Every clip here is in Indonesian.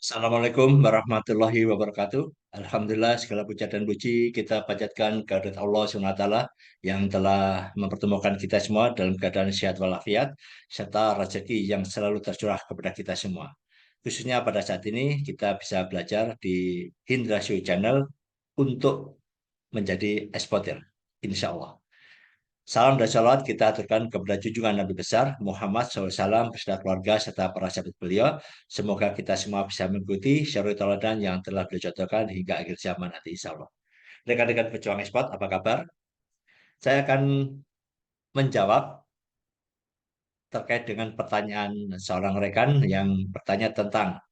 Assalamualaikum warahmatullahi wabarakatuh. Alhamdulillah segala puja dan puji kita panjatkan kehadirat Allah SWT yang telah mempertemukan kita semua dalam keadaan sehat walafiat serta rezeki yang selalu tercurah kepada kita semua. Khususnya pada saat ini kita bisa belajar di Hindrasyu Channel untuk menjadi eksportir. Insya Allah. Salam dan salawat kita aturkan kepada junjungan Nabi besar Muhammad SAW beserta keluarga serta para sahabat beliau. Semoga kita semua bisa mengikuti syarul tauladan yang telah beliau contohkan hingga akhir zaman nanti insya Allah. Rekan-rekan pejuang ekspor, apa kabar? Saya akan menjawab terkait dengan pertanyaan seorang rekan yang bertanya tentang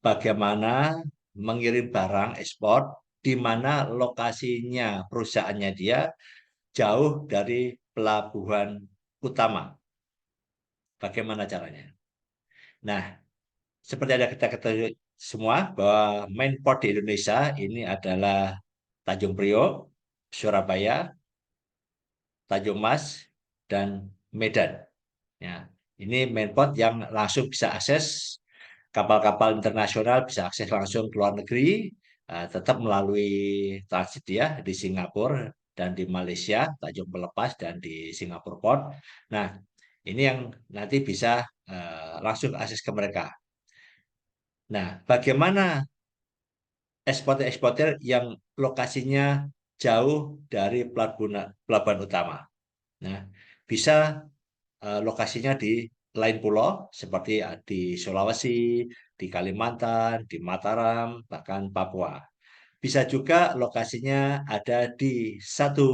bagaimana mengirim barang ekspor di mana lokasinya perusahaannya dia jauh dari pelabuhan utama. Bagaimana caranya? Nah, seperti ada kita ketahui semua bahwa main port di Indonesia ini adalah Tanjung Priok, Surabaya, Tanjung Mas, dan Medan. Ya, ini main port yang langsung bisa akses kapal-kapal internasional bisa akses langsung ke luar negeri, tetap melalui transit ya di Singapura dan di Malaysia, Tanjung Pelepas dan di Singapura Port. Nah, ini yang nanti bisa langsung akses ke mereka. Nah, bagaimana eksportir-eksportir yang lokasinya jauh dari pelabuhan utama? Nah, bisa lokasinya di lain pulau seperti di Sulawesi, di Kalimantan, di Mataram, bahkan Papua. Bisa juga lokasinya ada di satu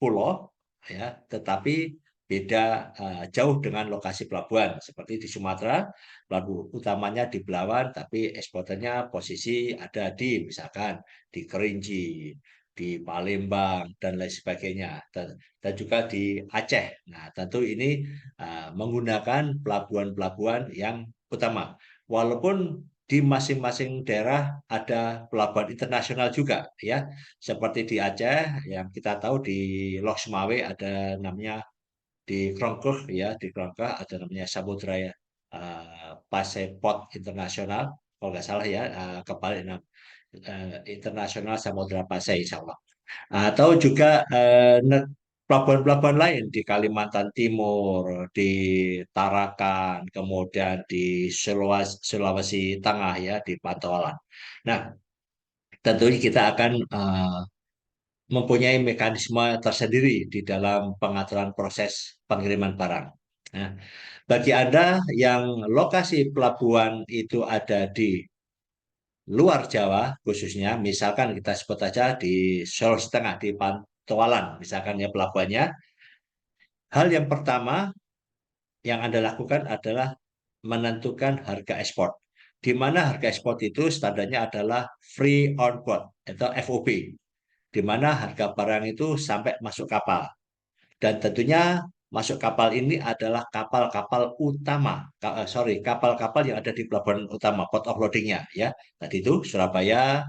pulau, ya, tetapi beda jauh dengan lokasi pelabuhan. Seperti di Sumatera, pelabuhan utamanya di Belawan, tapi ekspornya posisi ada di misalkan di Kerinci, di Palembang dan lain sebagainya, dan juga di Aceh. Nah, tentu ini menggunakan pelabuhan-pelabuhan yang utama. Walaupun di masing-masing daerah ada pelabuhan internasional juga ya, seperti di Aceh yang kita tahu di Lok Sumawe ada namanya, di Krongkeh ya, di Krongkeh ada namanya Samudra ya, Pasai Port Internasional kalau nggak salah ya, kebalik Internasional Samudra Pasai insya Allah. Atau juga pelabuhan-pelabuhan lain di Kalimantan Timur, di Tarakan, kemudian di Sulawesi Tengah ya, di Pantauan. Nah, tentunya kita akan mempunyai mekanisme tersendiri di dalam pengaturan proses pengiriman barang. Nah, bagi Anda yang lokasi pelabuhan itu ada di luar Jawa khususnya, misalkan kita sebut aja di Sulawesi Tengah, di Pantauan, misalkan ya pelabuhannya, hal yang pertama yang Anda lakukan adalah menentukan harga ekspor. Di mana harga ekspor itu standarnya adalah free on board atau FOB, di mana harga barang itu sampai masuk kapal. Dan tentunya masuk kapal ini adalah kapal-kapal utama, kapal-kapal yang ada di pelabuhan utama, port of loadingnya ya. Tadi itu Surabaya,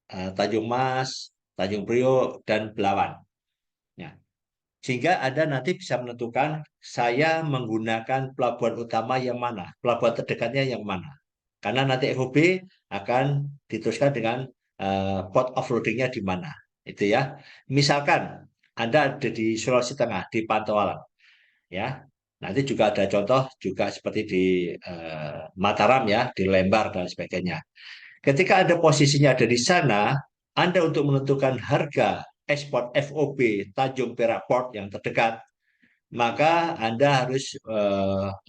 Tanjung Mas, Tanjung Priok, dan Belawan. Ya. Sehingga Anda nanti bisa menentukan saya menggunakan pelabuhan utama yang mana, pelabuhan terdekatnya yang mana. Karena nanti FOB akan diteruskan dengan port of loadingnya di mana. Itu ya. Misalkan Anda ada di Sulawesi Tengah, di Pantauan, ya. Nanti juga ada contoh juga seperti di Mataram ya, di Lembar dan sebagainya. Ketika Anda posisinya ada di sana, Anda untuk menentukan harga ekspor FOB Tanjung Perak Port yang terdekat, maka Anda harus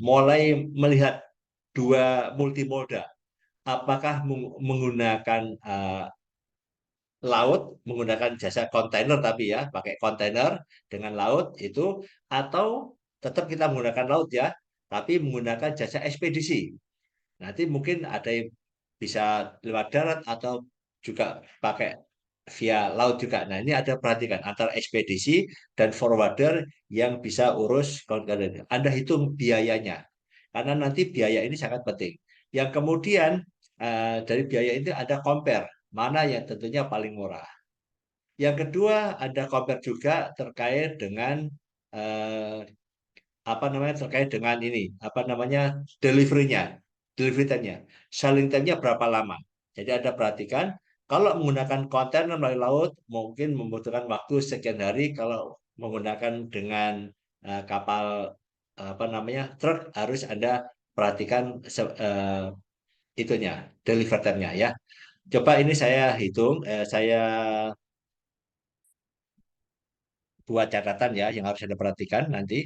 mulai melihat dua multimoda. Apakah menggunakan laut, menggunakan jasa kontainer tapi ya, pakai kontainer dengan laut itu, atau tetap kita menggunakan laut ya, tapi menggunakan jasa ekspedisi. Nanti mungkin ada yang bisa lewat darat atau juga pakai via laut juga. Nah, ini ada perhatikan antara ekspedisi dan forwarder yang bisa urus kontainer. Anda hitung biayanya. Karena nanti biaya ini sangat penting. Yang kemudian dari biaya itu ada compare, mana yang tentunya paling murah. Yang kedua ada compare juga terkait dengan eh, apa namanya, terkait dengan ini apa namanya, deliverynya. delivery time-nya. Sailing time-nya berapa lama. Jadi ada perhatikan, kalau menggunakan kontainer melalui laut, mungkin membutuhkan waktu sekian hari. Kalau menggunakan dengan kapal apa namanya truk, harus Anda perhatikan itunya, delivery time-nya ya. Coba ini saya hitung, saya buat catatan ya yang harus Anda perhatikan nanti.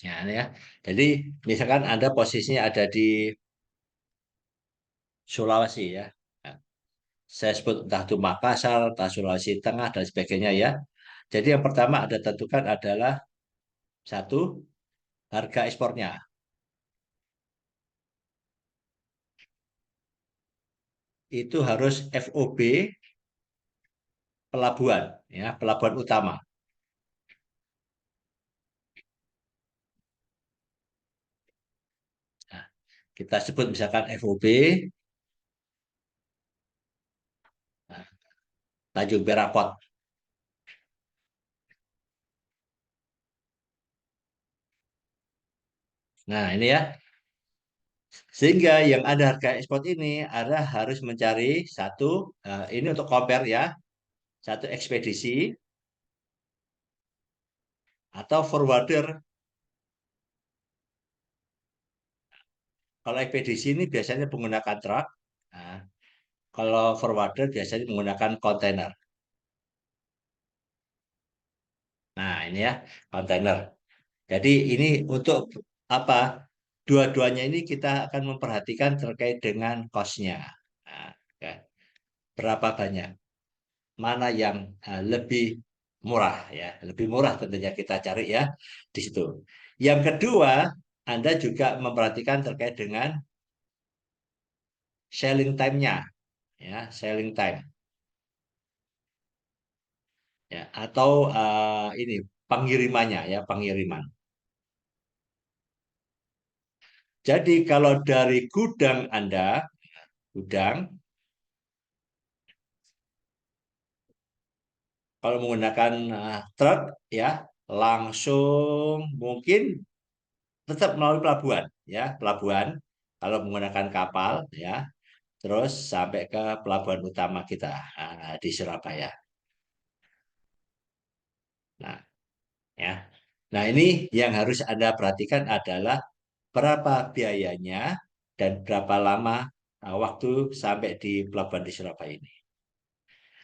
Ya, ini ya. Jadi misalkan Anda posisinya ada di Sulawesi ya. Nah, saya sebut entah itu Makassar, entah Sulawesi Tengah dan sebagainya ya. Jadi yang pertama ada tentukan adalah satu harga ekspornya. Itu harus FOB pelabuhan ya, pelabuhan utama. Nah, kita sebut misalkan FOB nah, Tanjung Perak Port. Nah, ini ya. Sehingga yang ada harga ekspor ini ada harus mencari satu ini untuk compare ya, satu ekspedisi atau forwarder. Kalau ekspedisi ini biasanya menggunakan truk. Nah, kalau forwarder biasanya menggunakan kontainer. Nah, ini ya, kontainer. Jadi ini untuk apa? Dua-duanya ini kita akan memperhatikan terkait dengan cost-nya. Nah, ya. Berapa banyak? Mana yang lebih murah ya? Lebih murah tentunya kita cari ya di situ. Yang kedua, Anda juga memperhatikan terkait dengan selling time-nya ya, selling time ya atau ini pengirimannya ya, pengiriman. Jadi kalau dari gudang Anda, gudang kalau menggunakan truk ya langsung mungkin tetap melalui pelabuhan ya, pelabuhan kalau menggunakan kapal ya, terus sampai ke pelabuhan utama kita di Surabaya. Nah, ya. Nah, ini yang harus Anda perhatikan adalah berapa biayanya dan berapa lama waktu sampai di pelabuhan di Surabaya ini.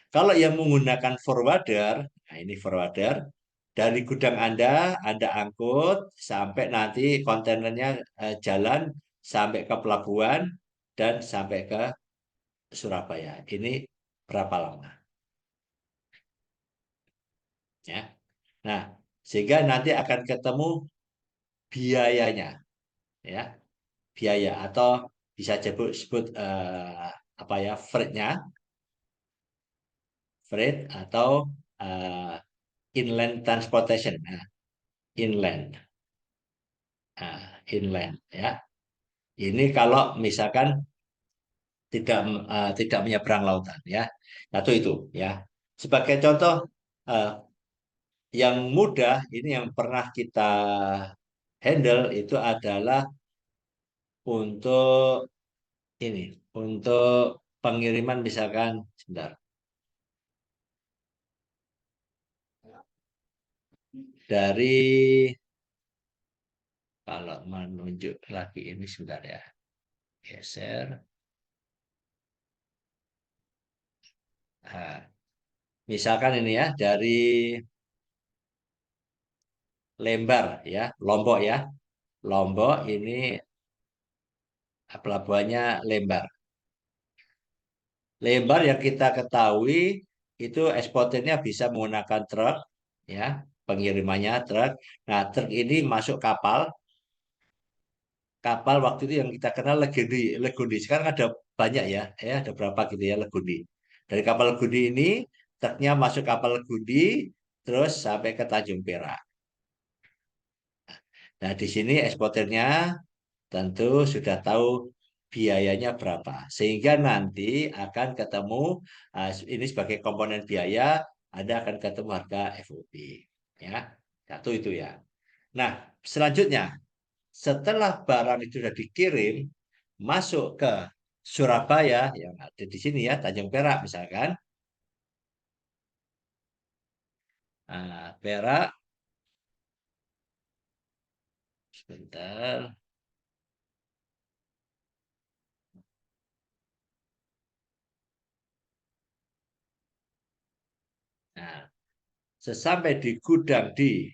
Kalau yang menggunakan forwarder, nah ini forwarder, dari gudang Anda angkut sampai nanti kontainernya jalan sampai ke pelabuhan dan sampai ke Surabaya. Ini berapa lama? Ya. Nah, sehingga nanti akan ketemu biayanya, ya, biaya atau bisa sebut sebut apa ya, freight atau eh, inland transportation. Nah, inland, inland, ya. Ini kalau misalkan tidak tidak menyeberang lautan, ya. Satu itu, ya. Sebagai contoh eh, yang mudah ini yang pernah kita handle itu adalah untuk ini, untuk pengiriman misalkan sebentar, dari kalau menunjuk lagi ini sebentar ya, geser. Nah, misalkan ini ya dari Lembar ya, Lombok ya. Lombok ini pelabuhannya Lembar. Lembar yang kita ketahui itu ekspornya bisa menggunakan truk ya, pengirimannya truk. Nah, truk ini masuk kapal. Kapal waktu itu yang kita kenal Legundi. Legundi. Sekarang ada banyak ya, ada berapa gitu ya Legundi. Dari kapal Legundi ini truknya masuk kapal Legundi terus sampai ke Tanjung Perak. Nah, di sini eksporternya tentu sudah tahu biayanya berapa. Sehingga nanti akan ketemu ini sebagai komponen biaya, Anda akan ketemu harga FOB. Ya, satu itu ya. Nah, selanjutnya setelah barang itu sudah dikirim masuk ke Surabaya yang ada di sini ya, Tanjung Perak misalkan. Nah, Perak, sebentar. Nah, sesampai di gudang di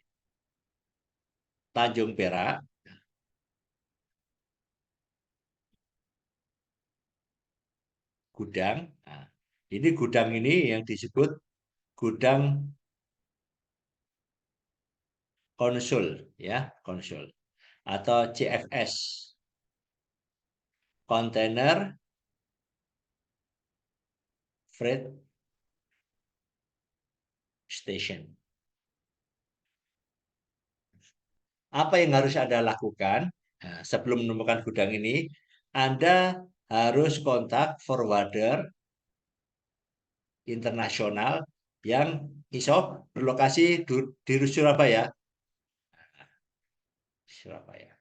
Tanjung Perak, gudang. Nah, ini gudang ini yang disebut gudang konsul ya, konsul atau CFS, Container Freight Station. Apa yang harus Anda lakukan sebelum menemukan gudang ini? Anda harus kontak forwarder internasional yang iso berlokasi di Surabaya. Surabaya.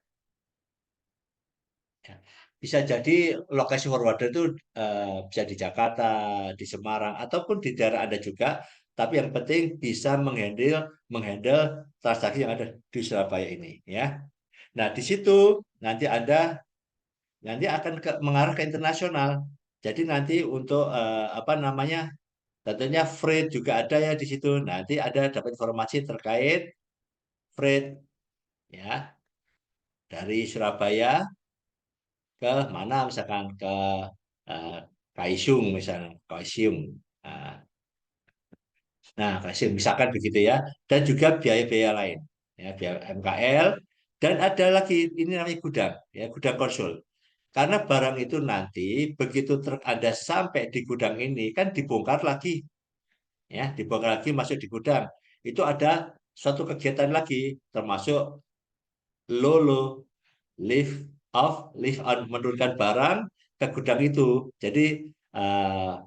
Ya. Bisa jadi lokasi forwarder itu bisa di Jakarta, di Semarang, ataupun di daerah Anda juga. Tapi yang penting bisa menghandle transaksi yang ada di Surabaya ini, ya. Nah, di situ nanti Anda akan mengarah ke internasional. Jadi nanti untuk apa namanya, tentunya freight juga ada ya di situ. Nanti ada dapat informasi terkait freight ya dari Surabaya ke mana misalkan ke eh, Kaisung misalnya Kaisung. Nah, Kaisung misalkan begitu ya. Dan juga biaya-biaya lain ya biaya MKL dan ada lagi ini namanya gudang ya gudang konsul. Karena barang itu nanti begitu truk Anda sampai di gudang ini kan dibongkar lagi ya, dibongkar lagi masuk di gudang. Itu ada suatu kegiatan lagi termasuk lolo, lift off, lift on menurunkan barang ke gudang itu. Jadi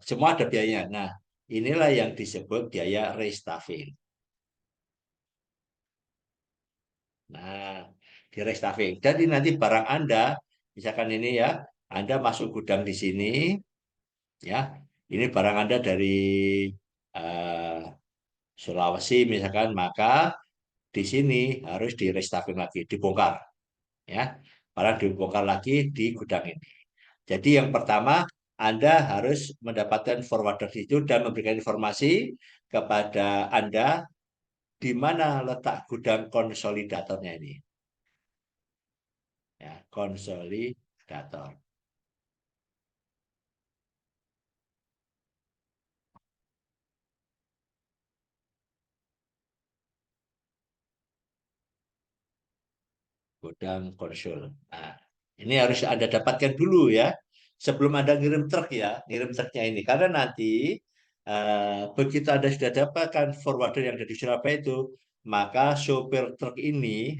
semua ada biayanya. Nah, inilah yang disebut biaya restafing. Nah, di restafing. Jadi nanti barang Anda, misalkan ini ya, Anda masuk gudang di sini, ya, ini barang Anda dari eh, Sulawesi misalkan, maka di sini harus di restafing lagi, dibongkar, ya, barang dibongkar lagi di gudang ini. Jadi yang pertama Anda harus mendapatkan forwarder itu dan memberikan informasi kepada Anda di mana letak gudang konsolidatornya ini, ya, konsolidator. Gudang konsul. Nah, ini harus Anda dapatkan dulu ya, sebelum Anda ngirim truk ya, ngirim truknya ini. Karena nanti begitu Anda sudah dapatkan forwarder yang ada di Surabaya itu, maka sopir truk ini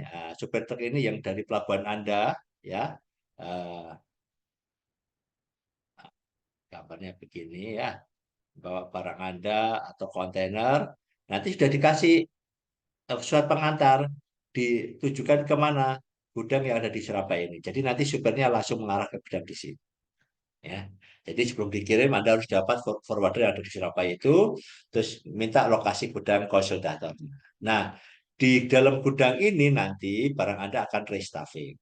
yang dari pelabuhan Anda, ya, eh, gambarnya begini ya, bawa barang Anda atau kontainer, nanti sudah dikasih surat pengantar, ditujukan kemana gudang yang ada di Surabaya ini. Jadi nanti supirnya langsung mengarah ke gudang di sini. Ya. Jadi sebelum dikirim Anda harus dapat forwarder yang ada di Surabaya itu, terus minta lokasi gudang konsultator. Nah, di dalam gudang ini nanti barang Anda akan restafing,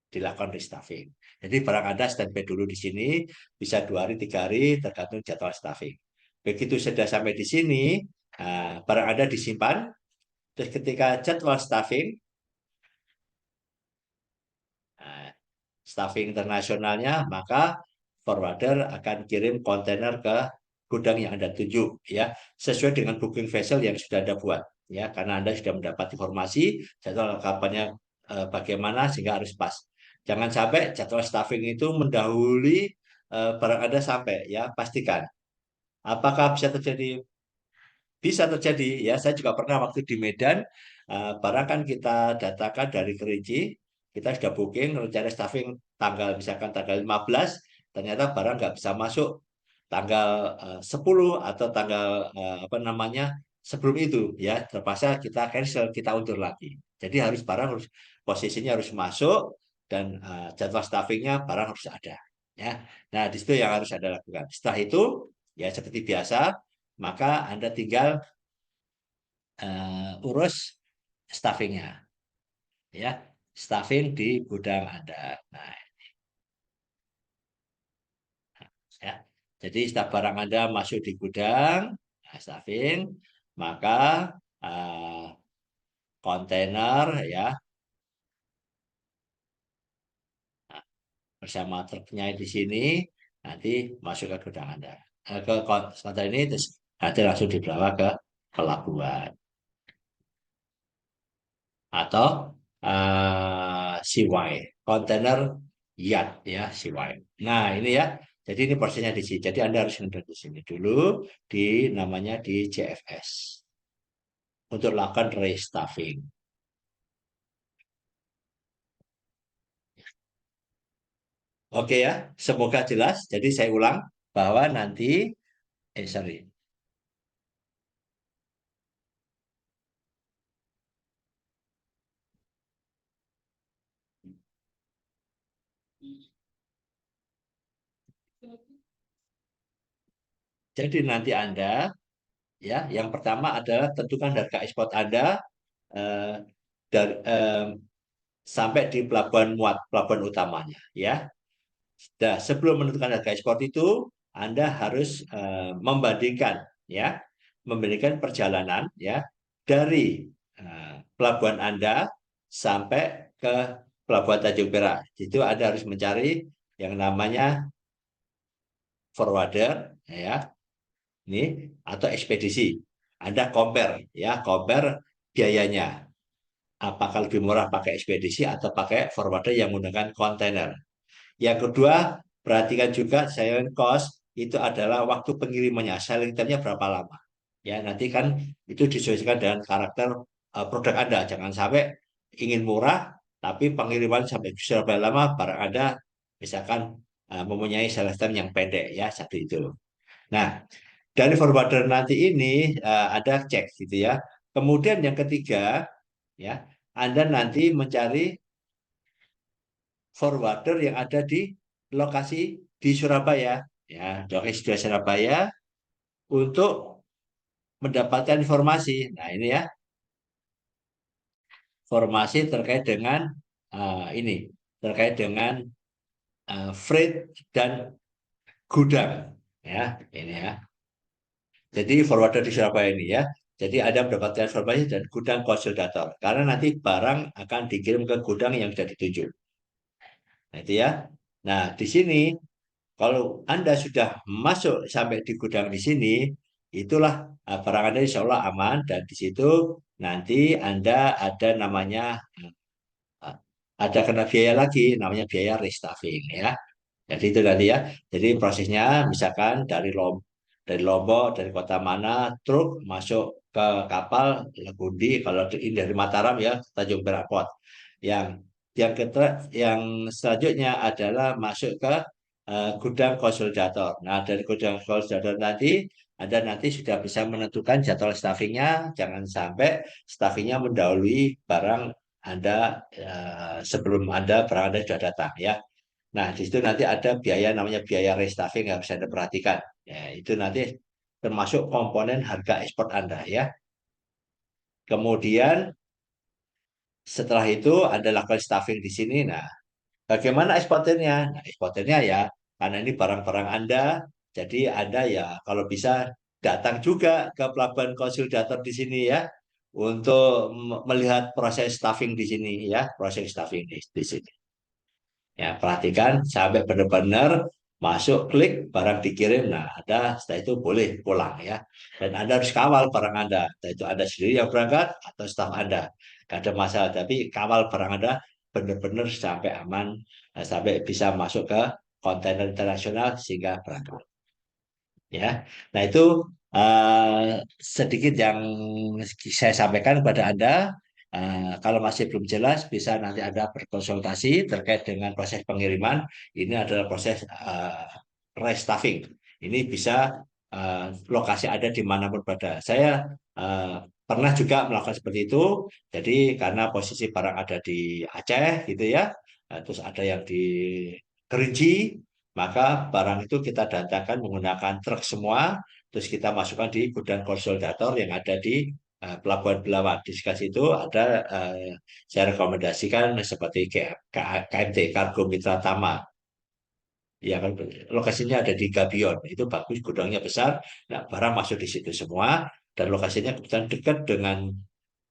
dilakukan restafing. Jadi barang Anda standby dulu di sini, bisa 2 hari, 3 hari, tergantung jadwal staffing. Begitu sudah sampai di sini, barang Anda disimpan, terus ketika jadwal staffing, nah, staffing internasionalnya, maka forwarder akan kirim kontainer ke gudang yang Anda tuju ya, sesuai dengan booking vessel yang sudah Anda buat ya, karena Anda sudah mendapat informasi jadwal kapannya bagaimana sehingga harus pas. Jangan sampai jadwal staffing itu mendahului barang Anda sampai ya, pastikan. Apakah bisa terjadi? Bisa terjadi ya, saya juga pernah waktu di Medan, barang kan kita datakan dari Kerinci, kita sudah booking rencana staffing tanggal misalkan tanggal 15, ternyata barang nggak bisa masuk tanggal 10 atau tanggal apa namanya sebelum itu ya terpaksa kita cancel, kita undur lagi. Jadi harus barang harus posisinya harus masuk dan jadwal staffingnya barang harus ada. Ya, nah di situ yang harus Anda lakukan. Setelah itu ya seperti biasa, maka Anda tinggal urus staffingnya, ya, staffing di gudang Anda. Nah, ya. Jadi setiap barang Anda masuk di gudang, nah, staffing, maka uh, kontainer ya bersama truknya di sini nanti masuk ke gudang Anda. Ke kontainer ini terus nanti langsung dibawa ke pelabuhan atau seaway, kontainer yacht ya seaway. Nah ini ya, jadi ini prosesnya di sini. Jadi Anda harus nonton di sini dulu di namanya di JFS untuk lakukan restaffing. Oke ya, semoga jelas. Jadi saya ulang bahwa nanti, sorry. Jadi nanti Anda ya, yang pertama adalah tentukan harga ekspor Anda eh, dari, sampai di pelabuhan muat, pelabuhan utamanya ya. Nah, sebelum menentukan harga ekspor itu, Anda harus membandingkan ya, membandingkan perjalanan ya dari pelabuhan Anda sampai ke pelabuhan Tanjung Perak. Itu Anda harus mencari yang namanya forwarder ya, ini atau ekspedisi. Anda compare ya, compare biayanya. Apakah lebih murah pakai ekspedisi atau pakai forwarder yang menggunakan kontainer. Yang kedua, perhatikan juga silent cost itu adalah waktu pengirimannya, selling time-nya berapa lama. Ya, nanti kan itu disesuaikan dengan karakter produk Anda. Jangan sampai ingin murah, tapi pengiriman sampai berapa lama barang Anda misalkan mempunyai selling time yang pendek ya, satu itu. Nah, dari forwarder nanti ini ada cek gitu ya. Kemudian yang ketiga ya, Anda nanti mencari forwarder yang ada di lokasi di Surabaya ya, lokasi di Surabaya untuk mendapatkan informasi. Nah, ini ya, informasi terkait dengan ini terkait dengan freight dan gudang ya, ini ya. Jadi forwarder di Surabaya ini ya. Jadi ada mendapatkan informasi dan gudang konsultator. Karena nanti barang akan dikirim ke gudang yang sudah ditunjuk. Nah, itu ya. Nah, di sini kalau Anda sudah masuk sampai di gudang di sini, itulah barang Anda insya Allah aman dan di situ nanti Anda ada namanya eh, ada kena biaya lagi namanya biaya restuffing ya. Jadi itu nanti ya. Jadi prosesnya misalkan dari Lombok, dari kota mana, truk masuk ke kapal Legundi, kalau ini dari Mataram ya, Tanjung Perak Port. Yang yang selanjutnya adalah masuk ke gudang konsolidator. Nah, dari gudang konsolidator nanti Anda nanti sudah bisa menentukan jadwal staffingnya, jangan sampai staffingnya mendahului barang Anda sebelum barang Anda sudah datang ya. Nah, di situ nanti ada biaya namanya biaya restuffing yang harus Anda perhatikan. Ya, itu nanti termasuk komponen harga ekspor Anda ya. Kemudian setelah itu Anda lakukan stuffing di sini. Nah, bagaimana eksportirnya? Nah, eksportirnya ya karena ini barang-barang Anda, jadi Anda ya kalau bisa datang juga ke pelabuhan konsultator di sini ya untuk melihat proses stuffing di sini ya, proses stuffing di sini. Ya, perhatikan sampai benar-benar masuk, klik, barang dikirim. Nah, Anda setelah itu boleh pulang ya. Dan Anda harus kawal barang Anda. Entah itu Anda sendiri yang berangkat atau staf Anda. Tidak ada masalah. Tapi kawal barang Anda benar-benar sampai aman, sampai bisa masuk ke kontainer internasional sehingga berangkat. Ya, nah itu sedikit yang saya sampaikan kepada Anda. Kalau masih belum jelas, bisa nanti Anda berkonsultasi terkait dengan proses pengiriman. Ini adalah proses restuffing. Ini bisa lokasi ada dimanapun berada. Saya eh, pernah juga melakukan seperti itu. Jadi karena posisi barang ada di Aceh gitu ya, terus ada yang di Kerinci, maka barang itu kita datangkan menggunakan truk semua, terus kita masukkan di gudang konsolidator yang ada di Pelabuhan Belawan. Di sekitar situ ada saya rekomendasikan seperti KMT Kargo Mitra Tama. Ya kan lokasinya ada di Gabion, itu bagus, gudangnya besar. Nah, barang masuk di situ semua dan lokasinya kebetulan dekat dengan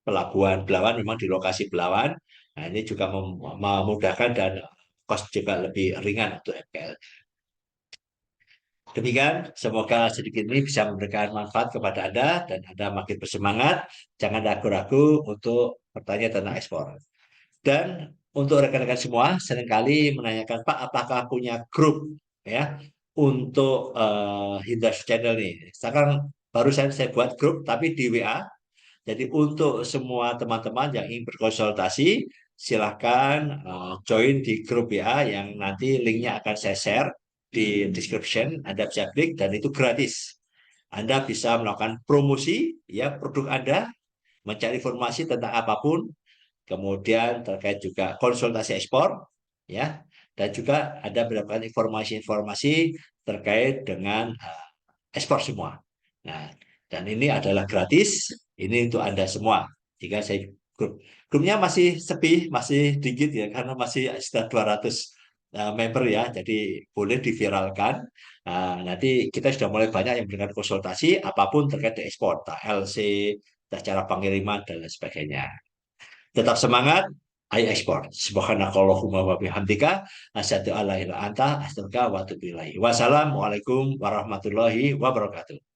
Pelabuhan Belawan, memang di lokasi Belawan. Nah, ini juga memudahkan dan cost juga lebih ringan untuk MPL. Demikian, semoga sedikit ini bisa memberikan manfaat kepada Anda dan Anda makin bersemangat. Jangan ragu-ragu untuk bertanya tentang ekspor. Dan untuk rekan-rekan semua, seringkali menanyakan, Pak, apakah punya grup ya untuk Hindus Channel nih? Sekarang baru saya buat grup, tapi di WA. Jadi untuk semua teman-teman yang ingin berkonsultasi, silahkan join di grup WA yang nanti linknya akan saya share di description. Anda bisa klik dan itu gratis. Anda bisa melakukan promosi ya produk Anda, mencari informasi tentang apapun, kemudian terkait juga konsultasi ekspor, ya, dan juga ada mendapatkan informasi-informasi terkait dengan ekspor semua. Nah, dan ini adalah gratis, ini untuk Anda semua. Jika saya grupnya masih sepi, masih dikit ya, karena masih sekitar 200 member ya, jadi boleh diviralkan. Nah, nanti kita sudah mulai banyak yang memberikan konsultasi apapun terkait dengan ekspor, LC, cara pengiriman dan lain sebagainya. Tetap semangat, ayo ekspor. Subhanakallahumma wa bihamdika, asyhadu an la ilaha illa anta, astaghfiruka wa atubu ilaik. Wassalamualaikum warahmatullahi wabarakatuh.